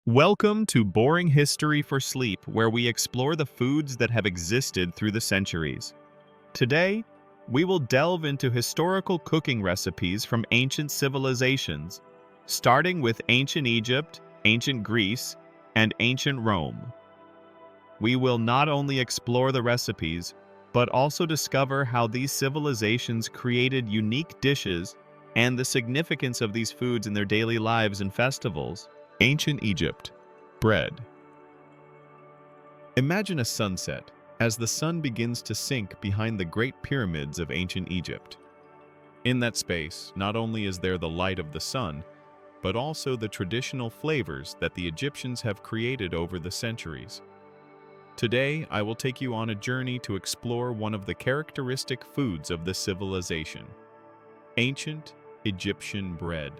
Welcome to Boring History for Sleep, where we explore the foods that have existed through the centuries. Today, we will delve into historical cooking recipes from ancient civilizations, starting with ancient Egypt, ancient Greece, and ancient Rome. We will not only explore the recipes, but also discover how these civilizations created unique dishes and the significance of these foods in their daily lives and festivals. Ancient Egypt. Bread. Imagine a sunset as the sun begins to sink behind the great pyramids of ancient Egypt. In that space, not only is there the light of the sun, but also the traditional flavors that the Egyptians have created over the centuries. Today, I will take you on a journey to explore one of the characteristic foods of this civilization: ancient Egyptian bread.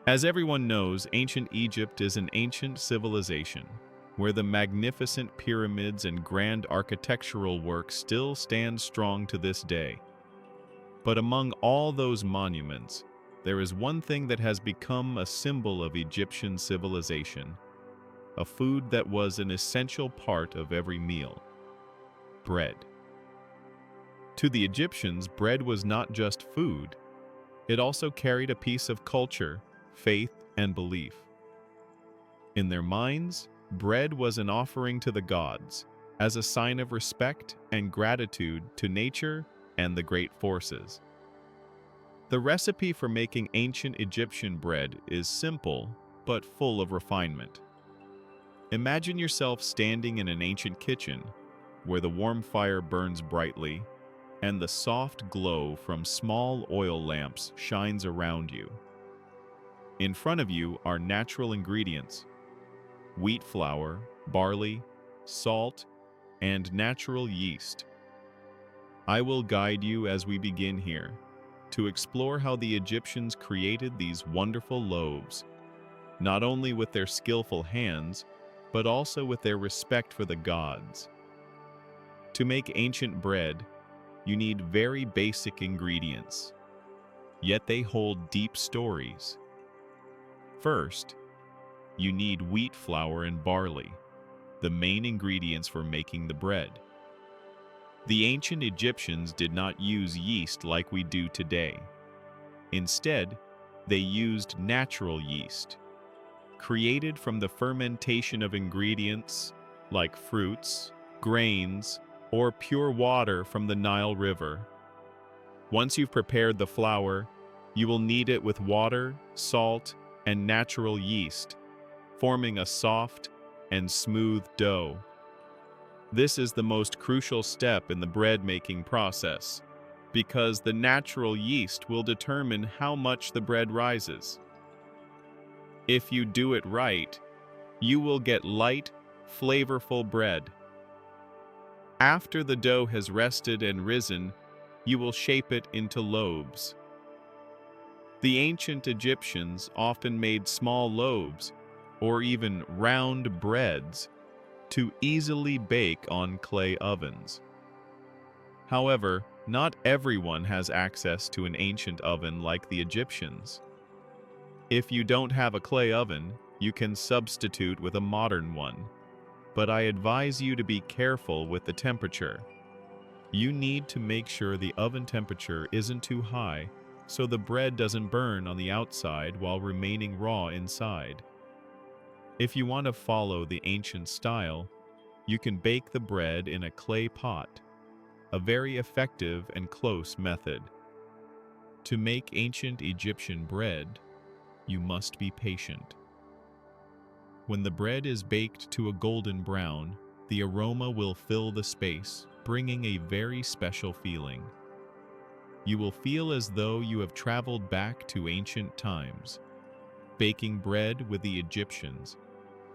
As everyone knows, ancient Egypt is an ancient civilization where the magnificent pyramids and grand architectural work still stand strong to this day. But among all those monuments, there is one thing that has become a symbol of Egyptian civilization, a food that was an essential part of every meal: bread. To the Egyptians, bread was not just food, it also carried a piece of culture, faith, and belief. In their minds, bread was an offering to the gods, as a sign of respect and gratitude to nature and the great forces. The recipe for making ancient Egyptian bread is simple, but full of refinement. Imagine yourself standing in an ancient kitchen, where the warm fire burns brightly, and the soft glow from small oil lamps shines around you. In front of you are natural ingredients: wheat flour, barley, salt, and natural yeast. I will guide you as we begin here, to explore how the Egyptians created these wonderful loaves, not only with their skillful hands, but also with their respect for the gods. To make ancient bread, you need very basic ingredients, yet they hold deep stories. First, you need wheat flour and barley, the main ingredients for making the bread. The ancient Egyptians did not use yeast like we do today. Instead, they used natural yeast, created from the fermentation of ingredients like fruits, grains, or pure water from the Nile River. Once you've prepared the flour, you will knead it with water, salt, and natural yeast, forming a soft and smooth dough. This is the most crucial step in the bread-making process, because the natural yeast will determine how much the bread rises. If you do it right, you will get light, flavorful bread. After the dough has rested and risen, you will shape it into loaves. The ancient Egyptians often made small loaves, or even round breads, to easily bake on clay ovens. However, not everyone has access to an ancient oven like the Egyptians. If you don't have a clay oven, you can substitute with a modern one, but I advise you to be careful with the temperature. You need to make sure the oven temperature isn't too high, so the bread doesn't burn on the outside while remaining raw inside. If you want to follow the ancient style, you can bake the bread in a clay pot, a very effective and close method. To make ancient Egyptian bread, you must be patient. When the bread is baked to a golden brown, the aroma will fill the space, bringing a very special feeling. You will feel as though you have traveled back to ancient times, baking bread with the Egyptians,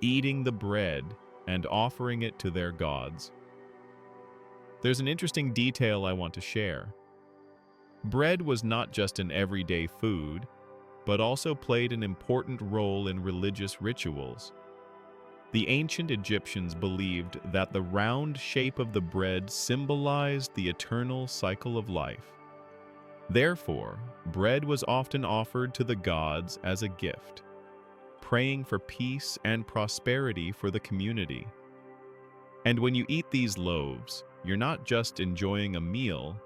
eating the bread, and offering it to their gods. There's an interesting detail I want to share. Bread was not just an everyday food, but also played an important role in religious rituals. The ancient Egyptians believed that the round shape of the bread symbolized the eternal cycle of life. Therefore, bread was often offered to the gods as a gift, praying for peace and prosperity for the community. And when you eat these loaves, you're not just enjoying a meal,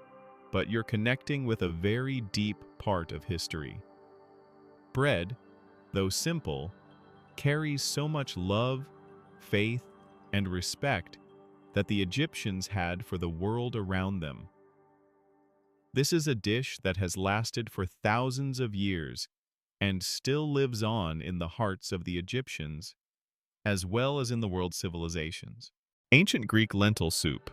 but you're connecting with a very deep part of history. Bread, though simple, carries so much love, faith, and respect that the Egyptians had for the world around them. This is a dish that has lasted for thousands of years and still lives on in the hearts of the Egyptians, as well as in the world's civilizations. Ancient Greek lentil soup.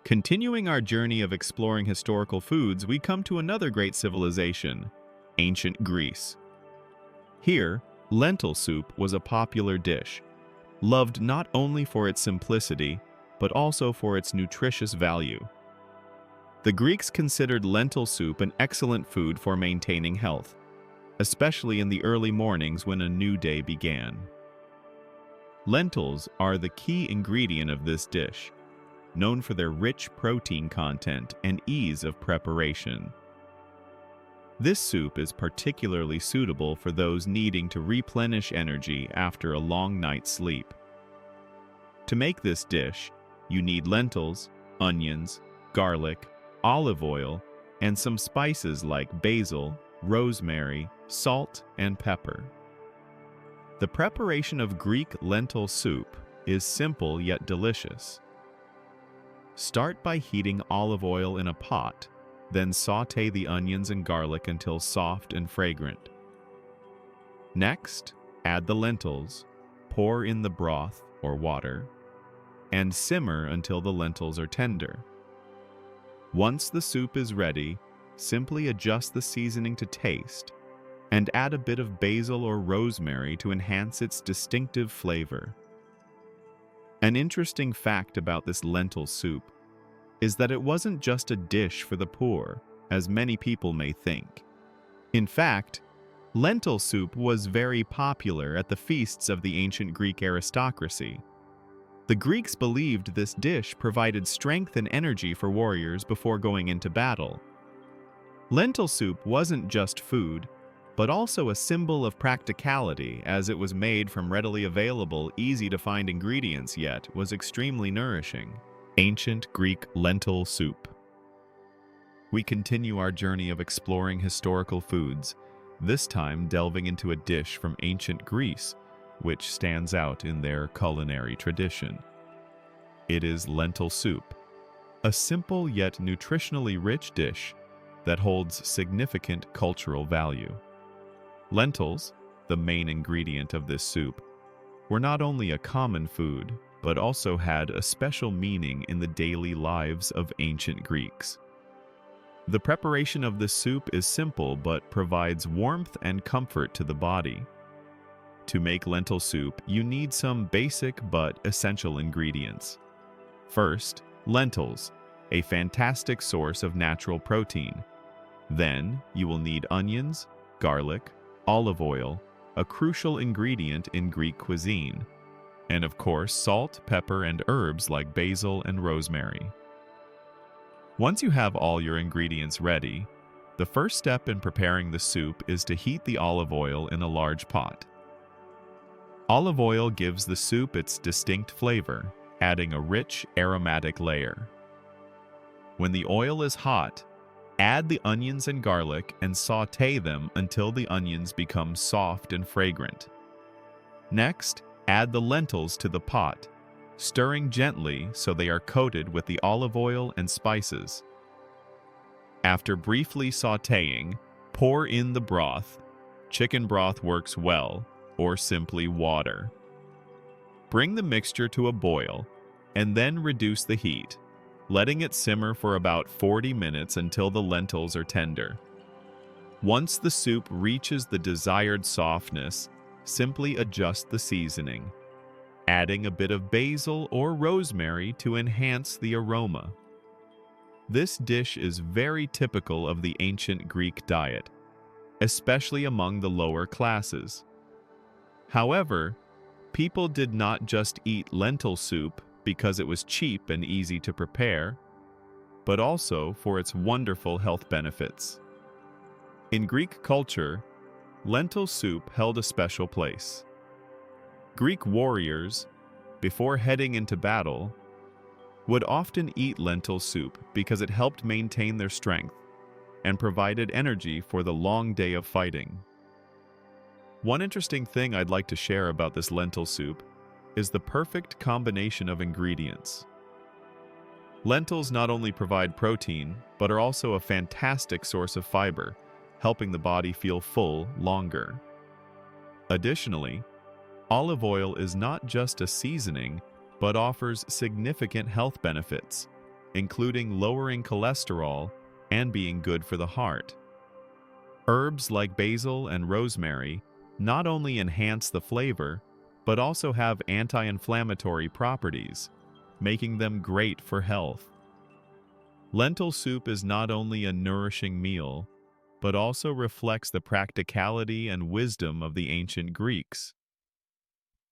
Continuing our journey of exploring historical foods, we come to another great civilization, ancient Greece. Here, lentil soup was a popular dish, loved not only for its simplicity, but also for its nutritious value. The Greeks considered lentil soup an excellent food for maintaining health, especially in the early mornings when a new day began. Lentils are the key ingredient of this dish, known for their rich protein content and ease of preparation. This soup is particularly suitable for those needing to replenish energy after a long night's sleep. To make this dish, you need lentils, onions, garlic, olive oil, and some spices like basil, rosemary, salt, and pepper. The preparation of Greek lentil soup is simple yet delicious. Start by heating olive oil in a pot, then sauté the onions and garlic until soft and fragrant. Next, add the lentils, pour in the broth or water, and simmer until the lentils are tender. Once the soup is ready, simply adjust the seasoning to taste and add a bit of basil or rosemary to enhance its distinctive flavor. An interesting fact about this lentil soup is that it wasn't just a dish for the poor, as many people may think. In fact, lentil soup was very popular at the feasts of the ancient Greek aristocracy. The Greeks believed this dish provided strength and energy for warriors before going into battle. Lentil soup wasn't just food, but also a symbol of practicality, as it was made from readily available, easy-to-find ingredients, yet was extremely nourishing. Ancient Greek lentil soup. We continue our journey of exploring historical foods, this time delving into a dish from ancient Greece, which stands out in their culinary tradition. It is lentil soup, a simple yet nutritionally rich dish that holds significant cultural value. Lentils, the main ingredient of this soup, were not only a common food, but also had a special meaning in the daily lives of ancient Greeks. The preparation of this soup is simple but provides warmth and comfort to the body. To make lentil soup, you need some basic but essential ingredients. First, lentils, a fantastic source of natural protein. Then, you will need onions, garlic, olive oil, a crucial ingredient in Greek cuisine, and of course salt, pepper, and herbs like basil and rosemary. Once you have all your ingredients ready, the first step in preparing the soup is to heat the olive oil in a large pot. Olive oil gives the soup its distinct flavor, adding a rich, aromatic layer. When the oil is hot, add the onions and garlic and sauté them until the onions become soft and fragrant. Next, add the lentils to the pot, stirring gently so they are coated with the olive oil and spices. After briefly sautéing, pour in the broth. Chicken broth works well, or simply water. Bring the mixture to a boil, and then reduce the heat, letting it simmer for about 40 minutes until the lentils are tender. Once the soup reaches the desired softness, simply adjust the seasoning, adding a bit of basil or rosemary to enhance the aroma. This dish is very typical of the ancient Greek diet, especially among the lower classes. However, people did not just eat lentil soup because it was cheap and easy to prepare, but also for its wonderful health benefits. In Greek culture, lentil soup held a special place. Greek warriors, before heading into battle, would often eat lentil soup because it helped maintain their strength and provided energy for the long day of fighting. One interesting thing I'd like to share about this lentil soup is the perfect combination of ingredients. Lentils not only provide protein, but are also a fantastic source of fiber, helping the body feel full longer. Additionally, olive oil is not just a seasoning, but offers significant health benefits, including lowering cholesterol and being good for the heart. Herbs like basil and rosemary not only enhance the flavor, but also have anti-inflammatory properties, making them great for health. Lentil soup is not only a nourishing meal, but also reflects the practicality and wisdom of the ancient Greeks.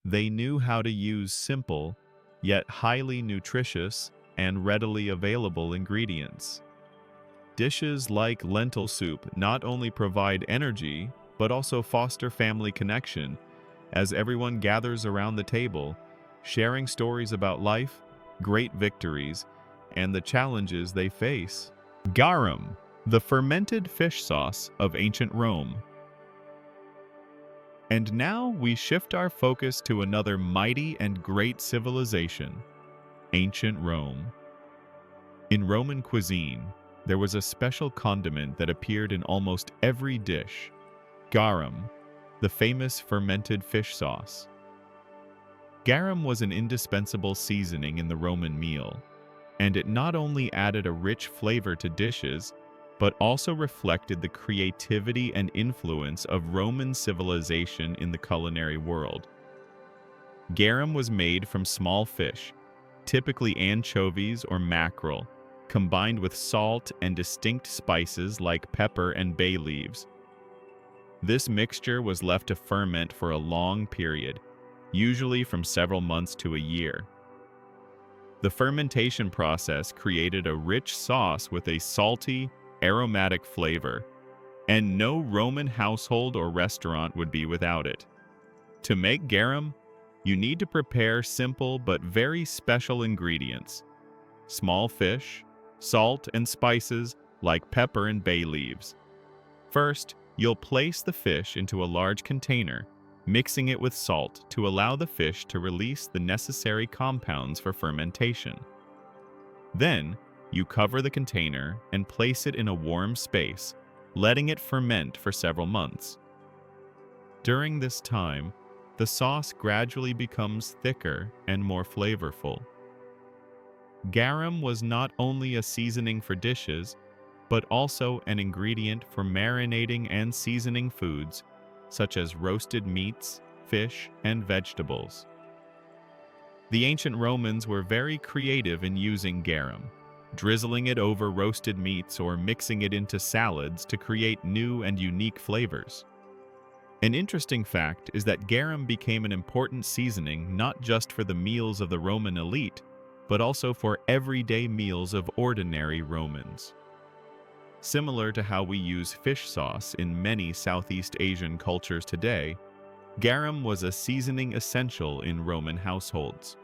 They knew how to use simple, yet highly nutritious and readily available ingredients. Dishes like lentil soup not only provide energy, but also foster family connection as everyone gathers around the table, sharing stories about life, great victories, and the challenges they face. Garum, the fermented fish sauce of ancient Rome. And now we shift our focus to another mighty and great civilization, ancient Rome. In Roman cuisine, there was a special condiment that appeared in almost every dish: garum, the famous fermented fish sauce. Garum was an indispensable seasoning in the Roman meal, and it not only added a rich flavor to dishes, but also reflected the creativity and influence of Roman civilization in the culinary world. Garum was made from small fish, typically anchovies or mackerel, combined with salt and distinct spices like pepper and bay leaves. This mixture was left to ferment for a long period, usually from several months to a year. The fermentation process created a rich sauce with a salty, aromatic flavor, and no Roman household or restaurant would be without it. To make garum, you need to prepare simple but very special ingredients: small fish, salt, and spices like pepper and bay leaves. First, you'll place the fish into a large container, mixing it with salt to allow the fish to release the necessary compounds for fermentation. Then, you cover the container and place it in a warm space, letting it ferment for several months. During this time, the sauce gradually becomes thicker and more flavorful. Garum was not only a seasoning for dishes, but also an ingredient for marinating and seasoning foods, such as roasted meats, fish, and vegetables. The ancient Romans were very creative in using garum, drizzling it over roasted meats or mixing it into salads to create new and unique flavors. An interesting fact is that garum became an important seasoning not just for the meals of the Roman elite, but also for everyday meals of ordinary Romans. Similar to how we use fish sauce in many Southeast Asian cultures today, garum was a seasoning essential in Roman households.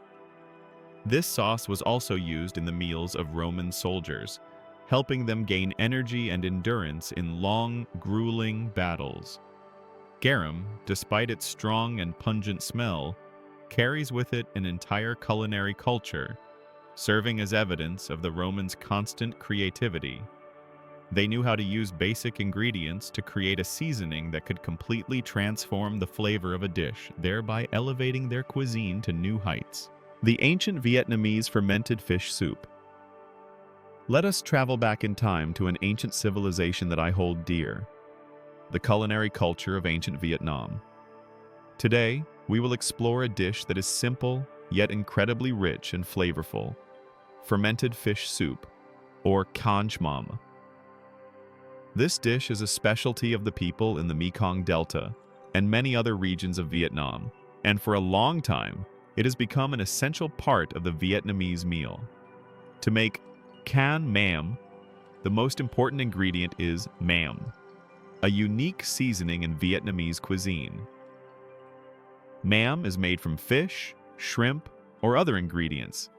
This sauce was also used in the meals of Roman soldiers, helping them gain energy and endurance in long, grueling battles. Garum, despite its strong and pungent smell, carries with it an entire culinary culture, serving as evidence of the Romans' constant creativity. They knew how to use basic ingredients to create a seasoning that could completely transform the flavor of a dish, thereby elevating their cuisine to new heights. The ancient Vietnamese fermented fish soup. Let us travel back in time to an ancient civilization that I hold dear: the culinary culture of ancient Vietnam. Today, we will explore a dish that is simple, yet incredibly rich and flavorful: fermented fish soup, or canh mam. This dish is a specialty of the people in the Mekong Delta and many other regions of Vietnam, and for a long time, it has become an essential part of the Vietnamese meal. To make canh mam, the most important ingredient is mam. a unique seasoning in Vietnamese cuisine. Mam is made from fish, shrimp, or other ingredients,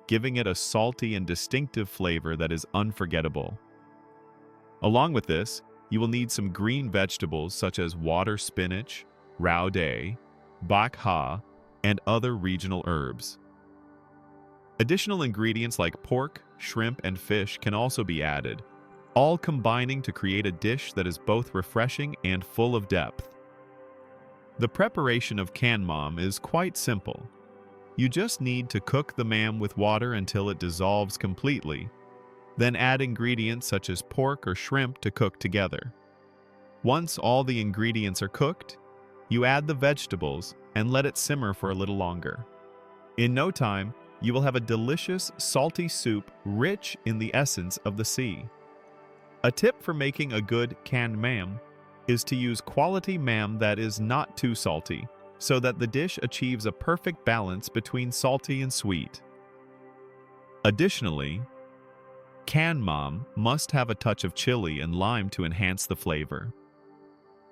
giving it a salty and distinctive flavor that is unforgettable. Along with this, you will need some green vegetables such as water spinach, rau day, bak ha, and other regional herbs. Additional ingredients like pork, shrimp, and fish can also be added, all combining to create a dish that is both refreshing and full of depth. The preparation of can mam is quite simple. You just need to cook the mam with water until it dissolves completely, then add ingredients such as pork or shrimp to cook together. Once all the ingredients are cooked, you add the vegetables and let it simmer for a little longer. In no time, you will have a delicious, salty soup rich in the essence of the sea. A tip for making a good canned mam is to use quality mam that is not too salty, so that the dish achieves a perfect balance between salty and sweet. Additionally, canned mam must have a touch of chili and lime to enhance the flavor.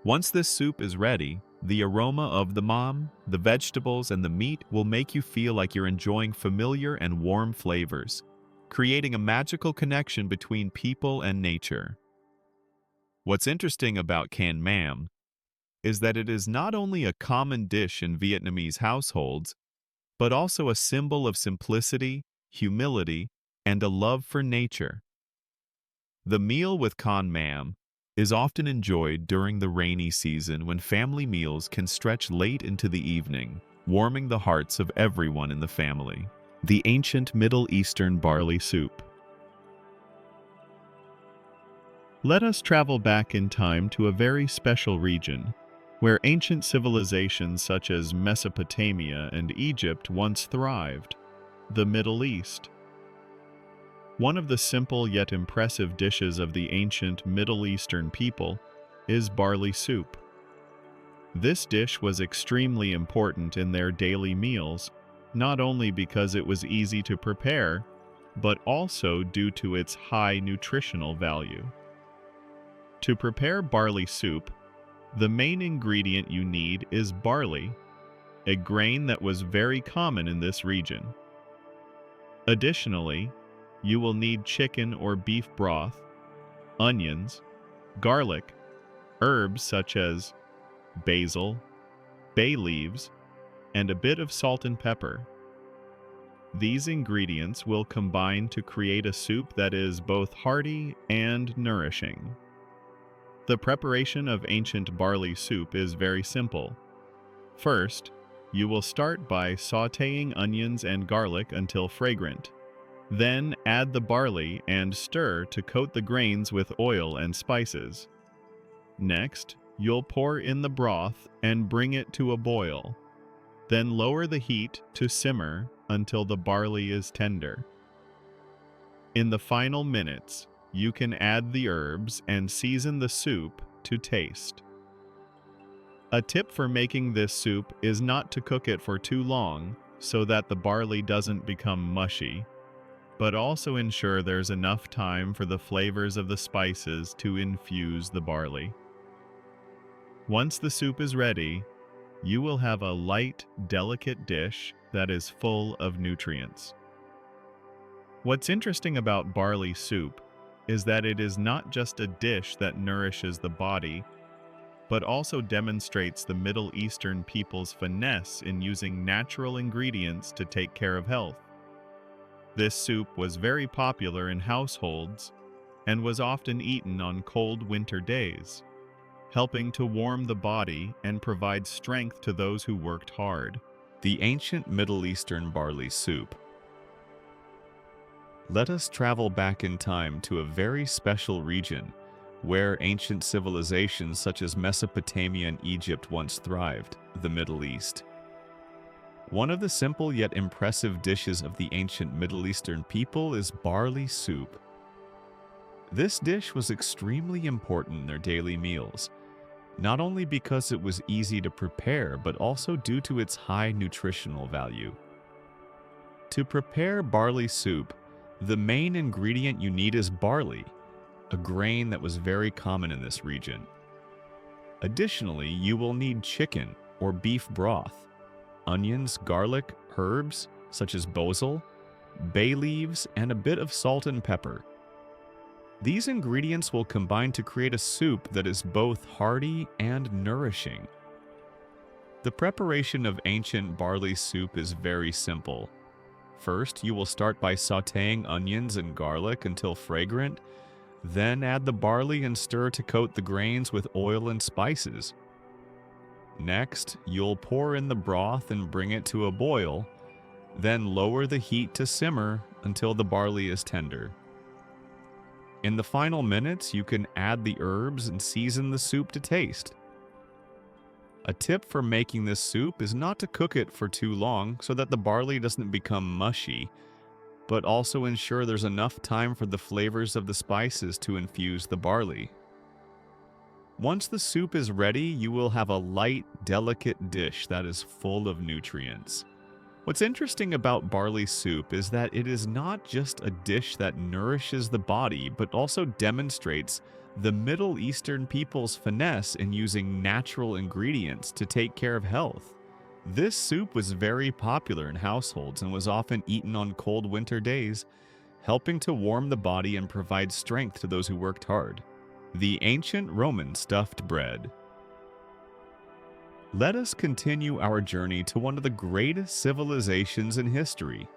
Once this soup is ready, the aroma of the mam, the vegetables, and the meat will make you feel like you're enjoying familiar and warm flavors, creating a magical connection between people and nature. What's interesting about canned mam is that it is not only a common dish in Vietnamese households, but also a symbol of simplicity, humility, and a love for nature. The meal with con mam is often enjoyed during the rainy season when family meals can stretch late into the evening, warming the hearts of everyone in the family. The ancient Middle Eastern barley soup. Let us travel back in time to a very special region, where ancient civilizations such as Mesopotamia and Egypt once thrived, the Middle East. One of the simple yet impressive dishes of the ancient Middle Eastern people is barley soup. This dish was extremely important in their daily meals, not only because it was easy to prepare, but also due to its high nutritional value. To prepare barley soup, the main ingredient you need is barley, a grain that was very common in this region. Additionally, you will need chicken or beef broth, onions, garlic, herbs such as basil, bay leaves, and a bit of salt and pepper. These ingredients will combine to create a soup that is both hearty and nourishing. The preparation of ancient barley soup is very simple. First, you will start by sautéing onions and garlic until fragrant. Then add the barley and stir to coat the grains with oil and spices. Next, you'll pour in the broth and bring it to a boil. Then lower the heat to simmer until the barley is tender. In the final minutes, you can add the herbs and season the soup to taste. A tip for making this soup is not to cook it for too long so that the barley doesn't become mushy, but also ensure there's enough time for the flavors of the spices to infuse the barley. Once the soup is ready, you will have a light, delicate dish that is full of nutrients. What's interesting about barley soup is that it is not just a dish that nourishes the body, but also demonstrates the Middle Eastern people's finesse in using natural ingredients to take care of health. This soup was very popular in households and was often eaten on cold winter days, helping to warm the body and provide strength to those who worked hard. The ancient Middle Eastern barley soup. Let us travel back in time to a very special region where ancient civilizations such as Mesopotamia and Egypt once thrived, the Middle East. One of the simple yet impressive dishes of the ancient Middle Eastern people is barley soup. This dish was extremely important in their daily meals, not only because it was easy to prepare, but also due to its high nutritional value. To prepare barley soup, the main ingredient you need is barley, a grain that was very common in this region. Additionally, you will need chicken or beef broth, onions, garlic, herbs such as basil, bay leaves, and a bit of salt and pepper. These ingredients will combine to create a soup that is both hearty and nourishing. The preparation of ancient barley soup is very simple. First, you will start by sautéing onions and garlic until fragrant, then add the barley and stir to coat the grains with oil and spices. Next, you'll pour in the broth and bring it to a boil, then lower the heat to simmer until the barley is tender. In the final minutes, you can add the herbs and season the soup to taste. A tip for making this soup is not to cook it for too long so that the barley doesn't become mushy, but also ensure there's enough time for the flavors of the spices to infuse the barley. Once the soup is ready, you will have a light, delicate dish that is full of nutrients. What's interesting about barley soup is that it is not just a dish that nourishes the body, but also demonstrates the Middle Eastern people's finesse in using natural ingredients to take care of health. This soup was very popular in households and was often eaten on cold winter days, helping to warm the body and provide strength to those who worked hard. The ancient Roman stuffed bread. Let us continue our journey to one of the greatest civilizations in history,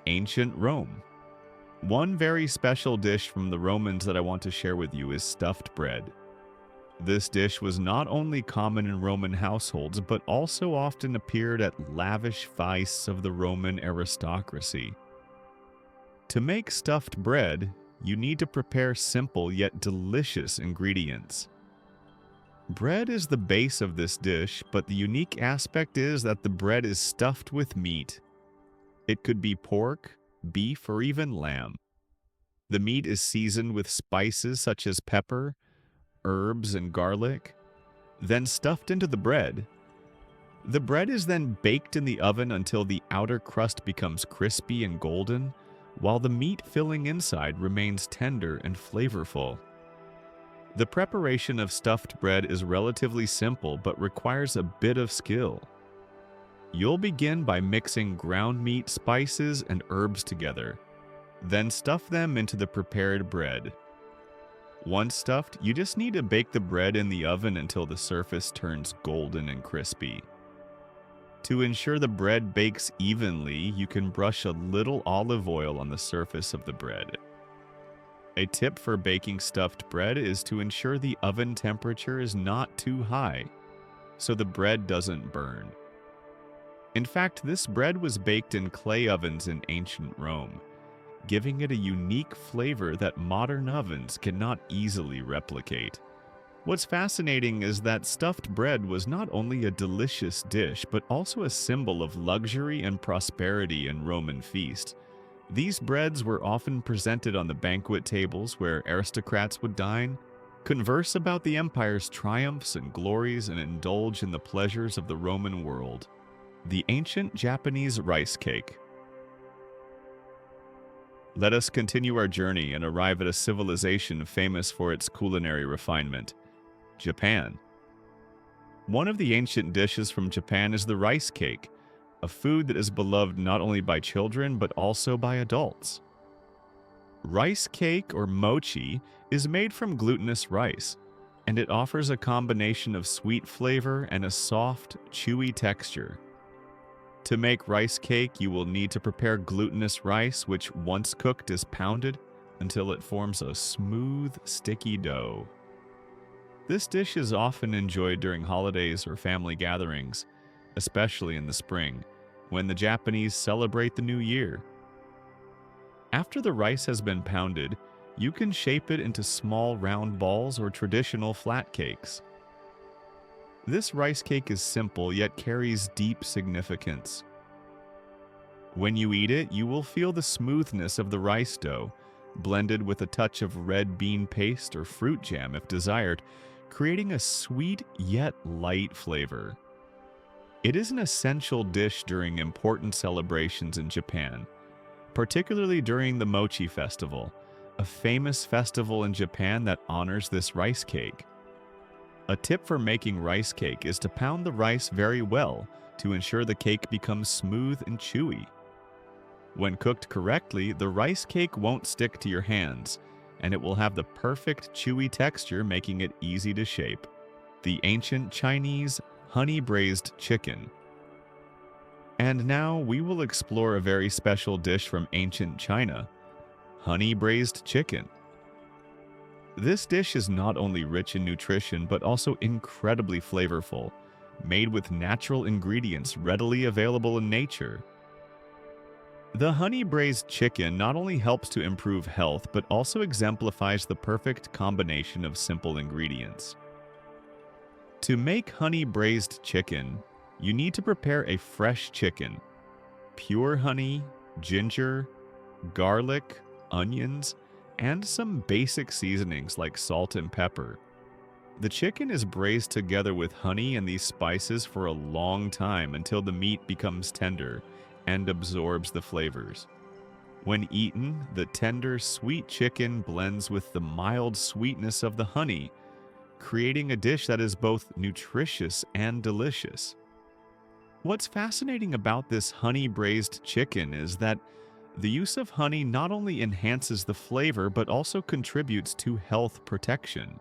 ancient Rome. One very special dish from the Romans that I want to share with you is stuffed bread. This dish was not only common in Roman households, but also often appeared at lavish feasts of the Roman aristocracy. To make stuffed bread, you need to prepare simple yet delicious ingredients. Bread is the base of this dish, but the unique aspect is that the bread is stuffed with meat. It could be pork, beef, or even lamb. The meat is seasoned with spices such as pepper, herbs, and garlic, then stuffed into the bread. The bread is then baked in the oven until the outer crust becomes crispy and golden, while the meat filling inside remains tender and flavorful. The preparation of stuffed bread is relatively simple but requires a bit of skill. You'll begin by mixing ground meat, spices, and herbs together. Then stuff them into the prepared bread. Once stuffed, you just need to bake the bread in the oven until the surface turns golden and crispy. To ensure the bread bakes evenly, you can brush a little olive oil on the surface of the bread. A tip for baking stuffed bread is to ensure the oven temperature is not too high, so the bread doesn't burn. In fact, this bread was baked in clay ovens in ancient Rome, giving it a unique flavor that modern ovens cannot easily replicate. What's fascinating is that stuffed bread was not only a delicious dish, but also a symbol of luxury and prosperity in Roman feasts. These breads were often presented on the banquet tables where aristocrats would dine, converse about the empire's triumphs and glories, and indulge in the pleasures of the Roman world. The ancient Japanese rice cake. Let us continue our journey and arrive at a civilization famous for its culinary refinement, Japan. One of the ancient dishes from Japan is the rice cake, a food that is beloved not only by children but also by adults. Rice cake, or mochi, is made from glutinous rice, and it offers a combination of sweet flavor and a soft, chewy texture. To make rice cake, you will need to prepare glutinous rice, which once cooked is pounded until it forms a smooth, sticky dough. This dish is often enjoyed during holidays or family gatherings, especially in the spring, when the Japanese celebrate the new year. After the rice has been pounded, you can shape it into small round balls or traditional flat cakes. This rice cake is simple yet carries deep significance. When you eat it, you will feel the smoothness of the rice dough, blended with a touch of red bean paste or fruit jam if desired, creating a sweet yet light flavor. It is an essential dish during important celebrations in Japan, particularly during the Mochi Festival, a famous festival in Japan that honors this rice cake. A tip for making rice cake is to pound the rice very well to ensure the cake becomes smooth and chewy. When cooked correctly, the rice cake won't stick to your hands, and it will have the perfect chewy texture, making it easy to shape. The ancient Chinese honey-braised chicken. And now we will explore a very special dish from ancient China, honey-braised chicken. This dish is not only rich in nutrition but also incredibly flavorful, made with natural ingredients readily available in nature. The honey-braised chicken not only helps to improve health but also exemplifies the perfect combination of simple ingredients. To make honey-braised chicken, you need to prepare a fresh chicken, pure honey, ginger, garlic, onions, and some basic seasonings like salt and pepper. The chicken is braised together with honey and these spices for a long time until the meat becomes tender and absorbs the flavors. When eaten, the tender, sweet chicken blends with the mild sweetness of the honey, creating a dish that is both nutritious and delicious. What's fascinating about this honey-braised chicken is that the use of honey not only enhances the flavor but also contributes to health protection.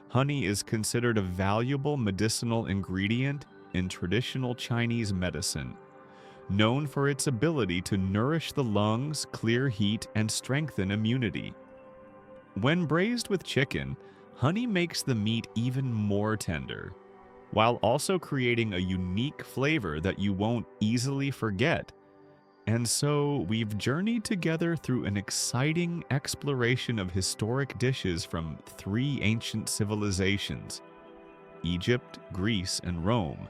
Honey is considered a valuable medicinal ingredient in traditional Chinese medicine, known for its ability to nourish the lungs, clear heat, and strengthen immunity. When braised with chicken, honey makes the meat even more tender, while also creating a unique flavor that you won't easily forget. And so we've journeyed together through an exciting exploration of historic dishes from 3 ancient civilizations: Egypt, Greece, and Rome.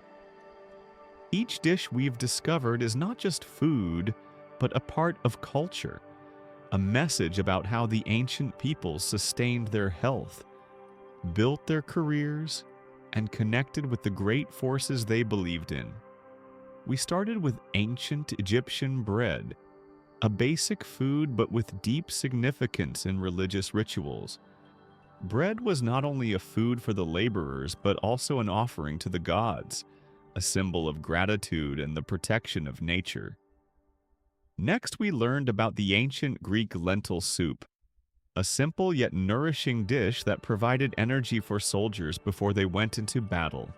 Each dish we've discovered is not just food, but a part of culture, a message about how the ancient peoples sustained their health, built their careers, and connected with the great forces they believed in. We started with ancient Egyptian bread, a basic food but with deep significance in religious rituals. Bread was not only a food for the laborers but also an offering to the gods, a symbol of gratitude and the protection of nature. Next, we learned about the ancient Greek lentil soup, a simple yet nourishing dish that provided energy for soldiers before they went into battle.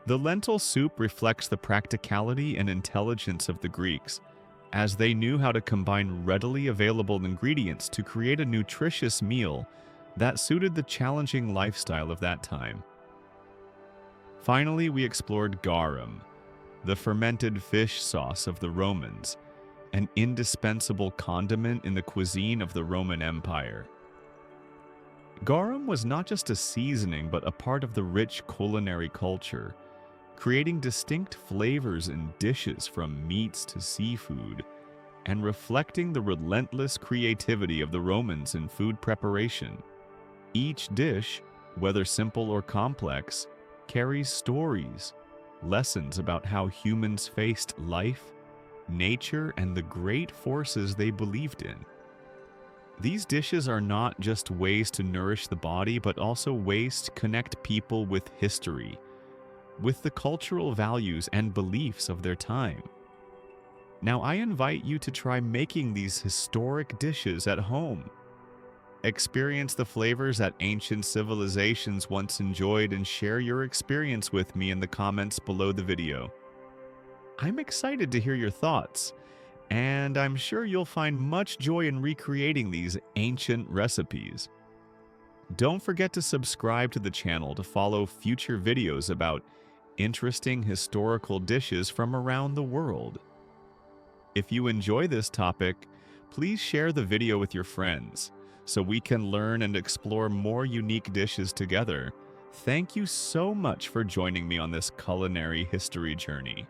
The lentil soup reflects the practicality and intelligence of the Greeks, as they knew how to combine readily available ingredients to create a nutritious meal that suited the challenging lifestyle of that time. Finally, we explored garum, the fermented fish sauce of the Romans, an indispensable condiment in the cuisine of the Roman Empire. Garum was not just a seasoning but a part of the rich culinary culture, creating distinct flavors in dishes from meats to seafood, and reflecting the relentless creativity of the Romans in food preparation. Each dish, whether simple or complex, carries stories, lessons about how humans faced life, nature, and the great forces they believed in. These dishes are not just ways to nourish the body, but also ways to connect people with history, with the cultural values and beliefs of their time. Now, I invite you to try making these historic dishes at home. Experience the flavors that ancient civilizations once enjoyed and share your experience with me in the comments below the video. I'm excited to hear your thoughts, and I'm sure you'll find much joy in recreating these ancient recipes. Don't forget to subscribe to the channel to follow future videos about interesting historical dishes from around the world. If you enjoy this topic, please share the video with your friends so we can learn and explore more unique dishes together. Thank you so much for joining me on this culinary history journey.